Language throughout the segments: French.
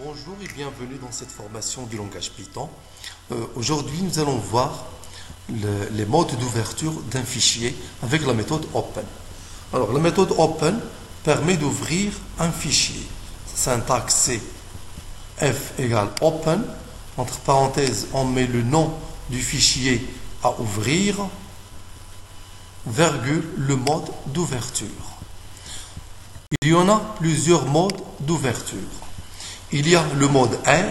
Bonjour et bienvenue dans cette formation du langage Python. Aujourd'hui, nous allons voir les modes d'ouverture d'un fichier avec la méthode Open. Alors, la méthode Open permet d'ouvrir un fichier. Syntaxe c'est F égale Open. Entre parenthèses, on met le nom du fichier à ouvrir, virgule, le mode d'ouverture. Il y en a plusieurs modes d'ouverture. Il y a le mode R,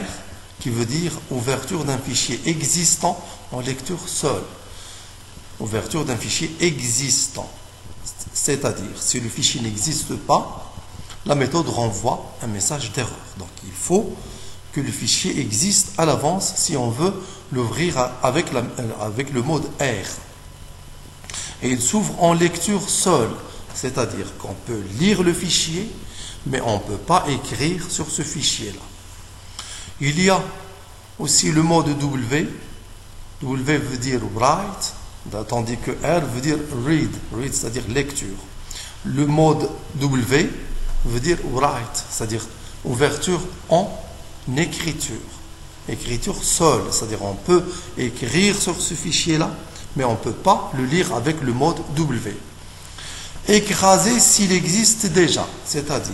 qui veut dire ouverture d'un fichier existant en lecture seule. Ouverture d'un fichier existant. C'est-à-dire, si le fichier n'existe pas, la méthode renvoie un message d'erreur. Donc, il faut que le fichier existe à l'avance si on veut l'ouvrir avec le mode R. Et il s'ouvre en lecture seule. C'est-à-dire qu'on peut lire le fichier, mais on ne peut pas écrire sur ce fichier-là. Il y a aussi le mode W. W veut dire write, tandis que R veut dire read. Read, c'est-à-dire lecture. Le mode W veut dire write, c'est-à-dire ouverture en écriture. Écriture seule, c'est-à-dire on peut écrire sur ce fichier-là, mais on ne peut pas le lire avec le mode W. Écraser s'il existe déjà, c'est-à-dire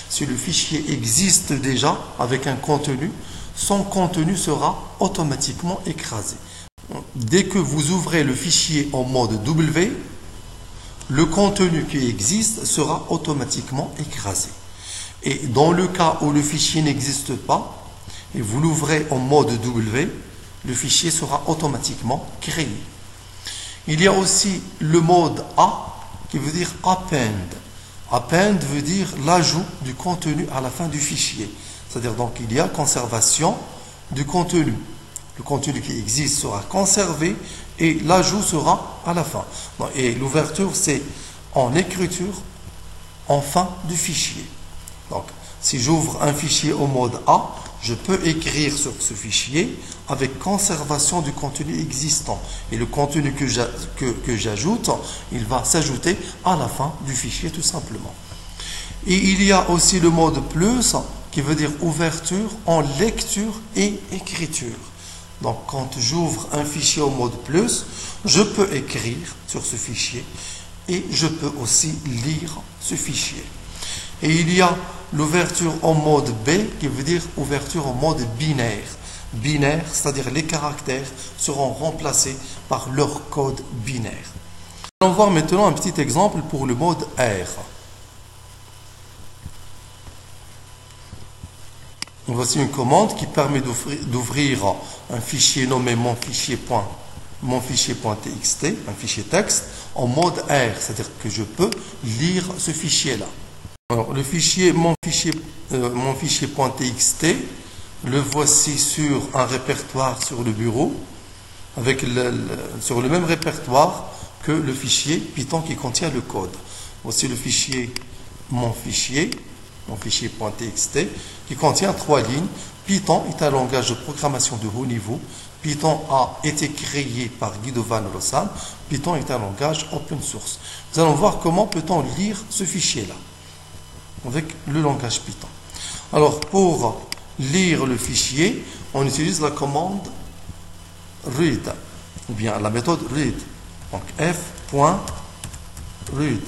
si le fichier existe déjà avec un contenu, son contenu sera automatiquement écrasé. Dès que vous ouvrez le fichier en mode W, le contenu qui existe sera automatiquement écrasé. Et dans le cas où le fichier n'existe pas, et vous l'ouvrez en mode W, le fichier sera automatiquement créé. Il y a aussi le mode A, qui veut dire append. Append veut dire l'ajout du contenu à la fin du fichier. C'est-à-dire donc il y a conservation du contenu. Le contenu qui existe sera conservé et l'ajout sera à la fin. Et l'ouverture c'est en écriture en fin du fichier. Donc si j'ouvre un fichier au mode A, je peux écrire sur ce fichier avec conservation du contenu existant. Et le contenu que j'ajoute, il va s'ajouter à la fin du fichier tout simplement. Et il y a aussi le mode plus qui veut dire ouverture en lecture et écriture. Donc quand j'ouvre un fichier au mode plus, je peux écrire sur ce fichier et je peux aussi lire ce fichier. Et il y a l'ouverture en mode B qui veut dire ouverture en mode binaire. Binaire, c'est-à-dire les caractères seront remplacés par leur code binaire. On va voir maintenant un petit exemple pour le mode R. Voici une commande qui permet d'ouvrir un fichier nommé mon fichier.txt, un fichier texte, en mode R, c'est-à-dire que je peux lire ce fichier-là. Alors, le fichier mon fichier.txt, le voici sur un répertoire sur le bureau, sur le même répertoire que le fichier Python qui contient le code. Voici le fichier mon fichier.txt, qui contient 3 lignes. Python est un langage de programmation de haut niveau. Python a été créé par Guido van Rossum. Python est un langage open source. Nous allons voir comment peut-on lire ce fichier-là avec le langage Python. Alors, pour lire le fichier, on utilise la commande read, ou bien la méthode read. Donc, f.read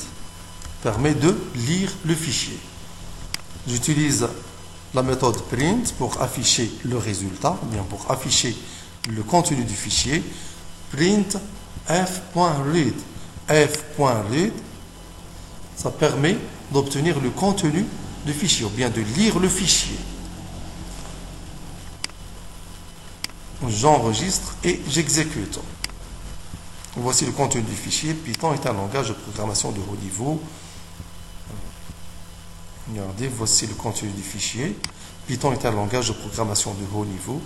permet de lire le fichier. J'utilise la méthode print pour afficher le résultat, ou bien pour afficher le contenu du fichier. Print f.read. f.read, ça permet d'obtenir le contenu du fichier, ou bien de lire le fichier. J'enregistre et j'exécute. Voici le contenu du fichier. Python est un langage de programmation de haut niveau. Regardez, voici le contenu du fichier. Python est un langage de programmation de haut niveau.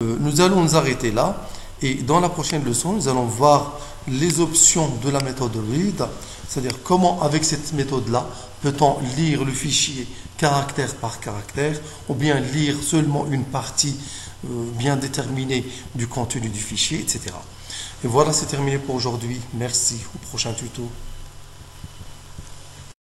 Nous allons nous arrêter là. Et dans la prochaine leçon, nous allons voir les options de la méthode read, c'est-à-dire comment avec cette méthode-là peut-on lire le fichier caractère par caractère ou bien lire seulement une partie bien déterminée du contenu du fichier, etc. Et voilà, c'est terminé pour aujourd'hui. Merci, au prochain tuto.